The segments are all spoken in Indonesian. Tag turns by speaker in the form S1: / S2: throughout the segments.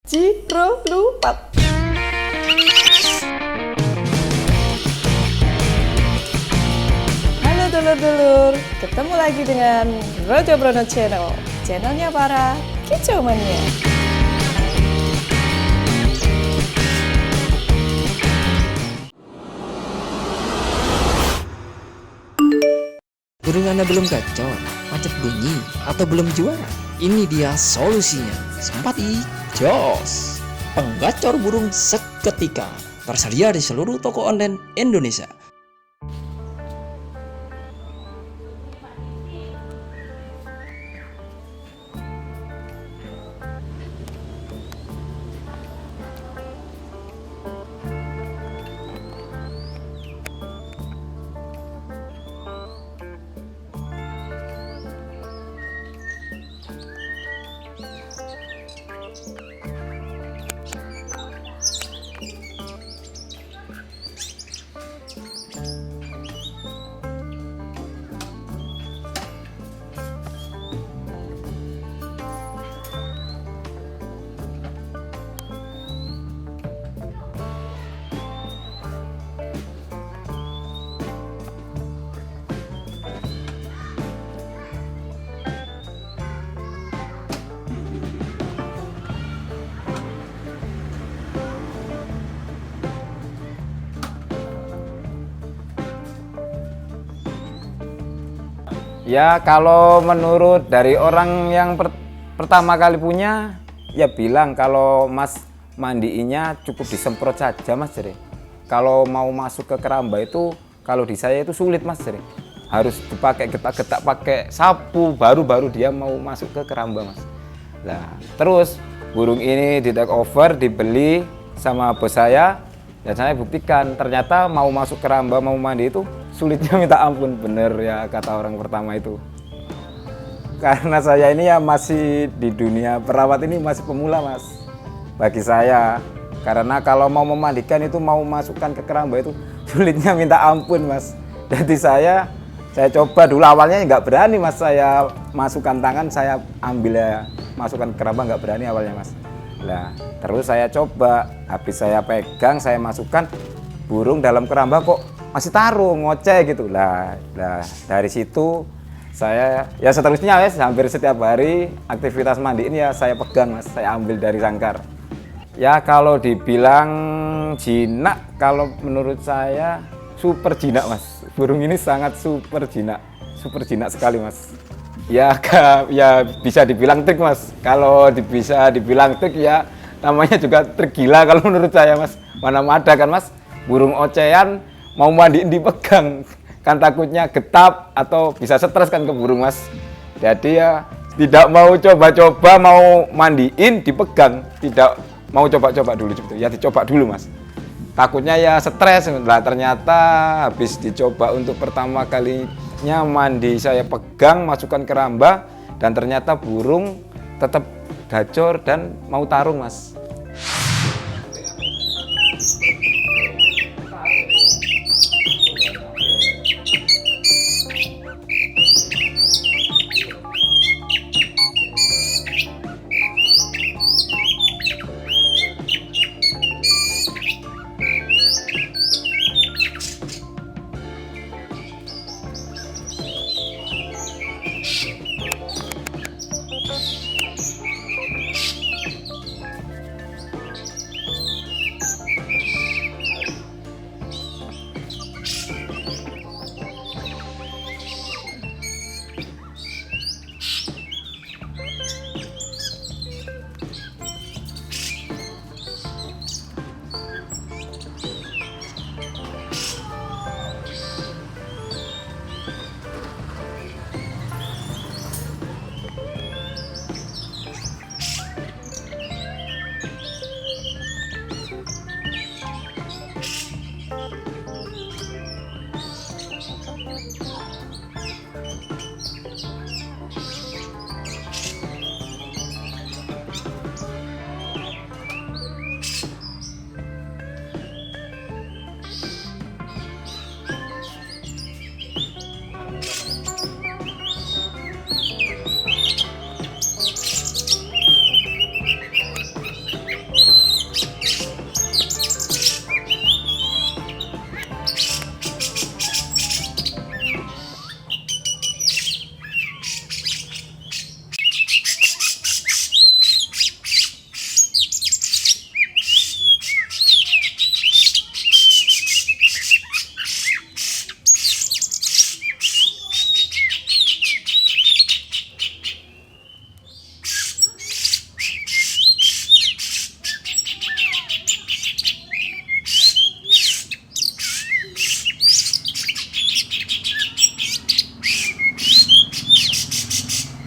S1: Ciro lupat. Halo dulur-dulur, ketemu lagi dengan Rojo Brono Channel, channelnya para kicau mania.
S2: Burung Anda belum gacor, macet bunyi, atau belum juara? Ini dia solusinya. Simpati Jos, penggacor burung seketika. Tersedia di seluruh toko online Indonesia.
S3: Ya kalau menurut dari orang yang pertama kali punya, ya bilang kalau Mas mandiinnya cukup disemprot saja Mas Jere. Kalau mau masuk ke keramba itu, kalau di saya itu sulit Mas Jere. Harus dipakai getak-getak pakai sapu baru dia mau masuk ke keramba Mas. Nah terus burung ini di take over, dibeli sama bos saya. Dan saya buktikan ternyata mau masuk keramba, mau mandi itu sulitnya minta ampun, bener ya kata orang pertama itu. Karena saya ini ya masih di dunia perawat ini masih pemula Mas. Bagi saya, karena kalau mau memandikan itu mau masukkan ke keramba itu sulitnya minta ampun Mas. Jadi saya coba dulu awalnya nggak berani Mas, saya masukkan tangan, saya ambil ya, masukkan ke keramba nggak berani awalnya Mas. Nah, terus saya coba, habis saya pegang, saya masukkan, burung dalam keramba kok masih tarung, ngoceh gitu. Nah, dari situ saya, ya seterusnya ya, hampir setiap hari aktivitas mandiin ya saya pegang Mas, saya ambil dari sangkar. Ya kalau dibilang jinak, kalau menurut saya super jinak Mas. Burung ini sangat super jinak sekali Mas. Ya bisa dibilang trik Mas. Kalau bisa dibilang trik ya namanya juga trik gila kalau menurut saya Mas. Mana ada kan Mas burung ocehan mau mandiin dipegang, kan takutnya getap atau bisa stres kan ke burung Mas. Jadi ya tidak mau coba-coba, mau mandiin dipegang, tidak mau coba-coba dulu gitu. Ya dicoba dulu Mas. Takutnya ya stres. Lah ternyata habis dicoba untuk pertama kalinya mandi, saya pegang, masukkan keramba, dan ternyata burung tetap gacor dan mau tarung Mas.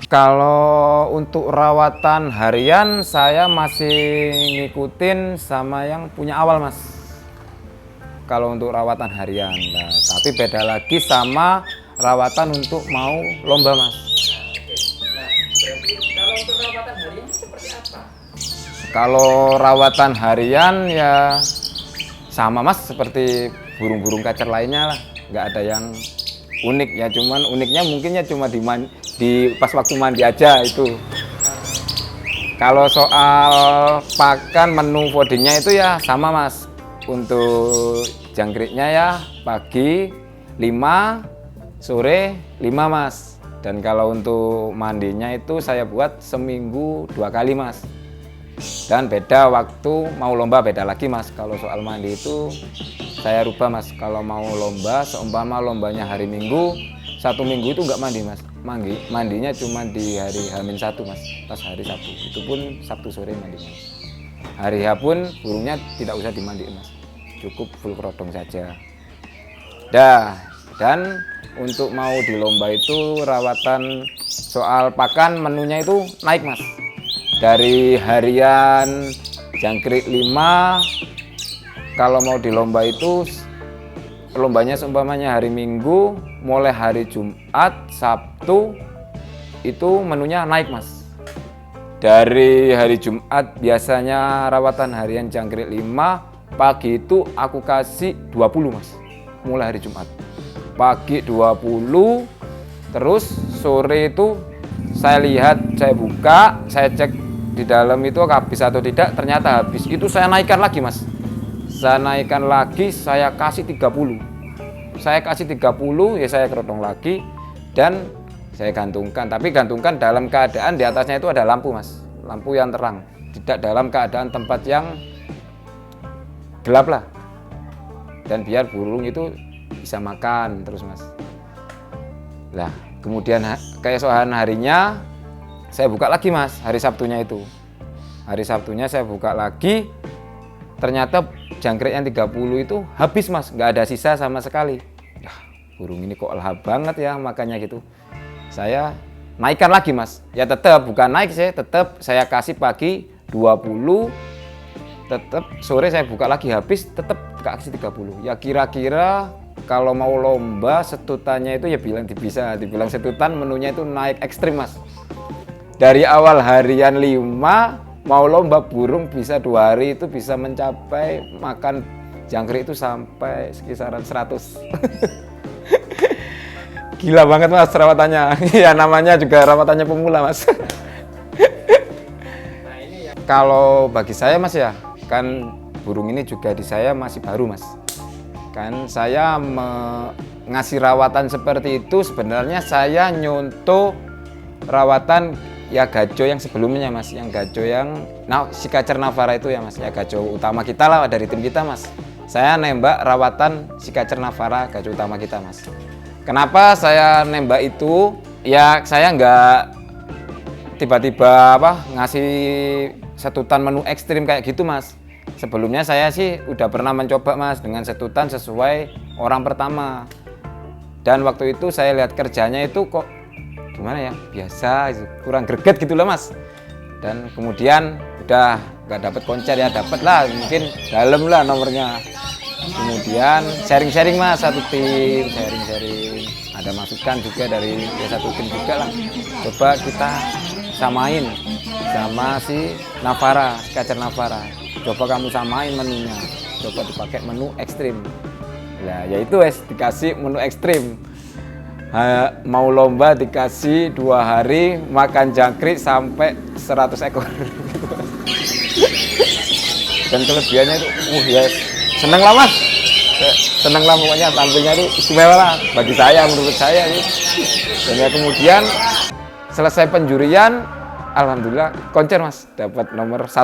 S3: Kalau untuk rawatan harian saya masih ngikutin sama yang punya awal mas. Kalau untuk rawatan harian, nah, tapi beda lagi sama rawatan untuk mau lomba mas.
S2: Kalau untuk rawatan harian seperti apa?
S3: Kalau rawatan harian ya sama mas seperti burung-burung kacer lainnya lah, nggak ada yang unik ya, cuman uniknya mungkinnya cuma di pas waktu mandi aja itu. Kalau soal pakan menu foodingnya itu ya sama mas. Untuk jangkriknya ya pagi 5, sore 5 mas. Dan kalau untuk mandinya itu saya buat seminggu 2 kali mas. Dan beda waktu mau lomba beda lagi mas. Kalau soal mandi itu saya rubah mas. Kalau mau lomba seumpama lombanya hari Minggu, 1 minggu itu nggak mandi mas. Mandinya cuma di hari H-1 mas, pas hari Sabtu. Itu pun Sabtu sore mandi mas. Hari H pun burungnya tidak usah dimandiin mas, cukup full kerodong saja. Dan untuk mau di lomba itu rawatan soal pakan menunya itu naik mas. Dari harian jangkrik 5, kalau mau di lomba itu lombanya seumpamanya hari Minggu, mulai hari Jumat, Sabtu itu menunya naik mas. Dari hari Jumat biasanya rawatan harian jangkrik 5, pagi itu aku kasih 20 mas. Mulai hari Jumat pagi 20, terus sore itu saya lihat, saya buka, saya cek di dalam itu habis atau tidak, ternyata habis. Itu saya naikkan lagi mas. Saya naikkan lagi, saya kasih 30. Saya kasih 30, ya saya kerodong lagi dan saya gantungkan. Tapi gantungkan dalam keadaan di atasnya itu ada lampu mas, lampu yang terang. Tidak dalam keadaan tempat yang gelap lah. Dan biar burung itu bisa makan terus mas. Nah kemudian keesokan harinya saya buka lagi mas, hari Sabtunya itu. Hari Sabtunya saya buka lagi, ternyata jangkrik yang 30 itu habis mas, nggak ada sisa sama sekali. Ya, burung ini kok lahap banget ya, makanya gitu. Saya naikkan lagi mas, ya tetap bukan naik sih, tetap saya kasih pagi 20, tetap sore saya buka lagi habis, tetap kasih 30. Ya kira-kira kalau mau lomba setutannya itu ya bisa dibilang setutan menunya itu naik ekstrim mas. Dari awal harian 5 mau lomba burung bisa 2 hari itu bisa mencapai makan jangkrik itu sampai sekisaran 100. Gila banget mas rawatannya. Ya namanya juga rawatannya pemula mas. Kalau bagi saya mas ya, kan burung ini juga di saya masih baru mas. Kan saya ngasih rawatan seperti itu sebenarnya saya nyontoh rawatan ya gajo yang sebelumnya mas, yang gajo yang si Kacer Navara itu ya mas, ya gajo utama kita lah dari tim kita mas. Saya nembak rawatan si Kacer Navara gajo utama kita mas. Kenapa saya nembak itu? Ya saya nggak tiba-tiba ngasih setutan menu ekstrim kayak gitu mas. Sebelumnya saya sih udah pernah mencoba mas dengan setutan sesuai orang pertama. Dan waktu itu saya lihat kerjanya itu kok gimana ya, biasa kurang greget gitu lah mas. Dan kemudian udah nggak dapet koncer ya, dapet lah mungkin dalam lah nomornya. Kemudian sharing-sharing mas, satu tim sharing-sharing, ada masukan juga dari ya satu tim juga lah. Coba kita samain sama si Navara, Kacer Navara. Coba kamu samain menunya, coba dipakai menu ekstrim. Nah yaitu dikasih menu ekstrim. Mau lomba dikasih 2 hari makan jangkrik sampai 100 ekor. Dan kelebihannya itu ya seneng lah mas, seneng lah pokoknya, tampilnya itu istimewa lah bagi saya, menurut saya itu. Dan ya kemudian selesai penjurian, alhamdulillah koncer mas, dapat nomor 1.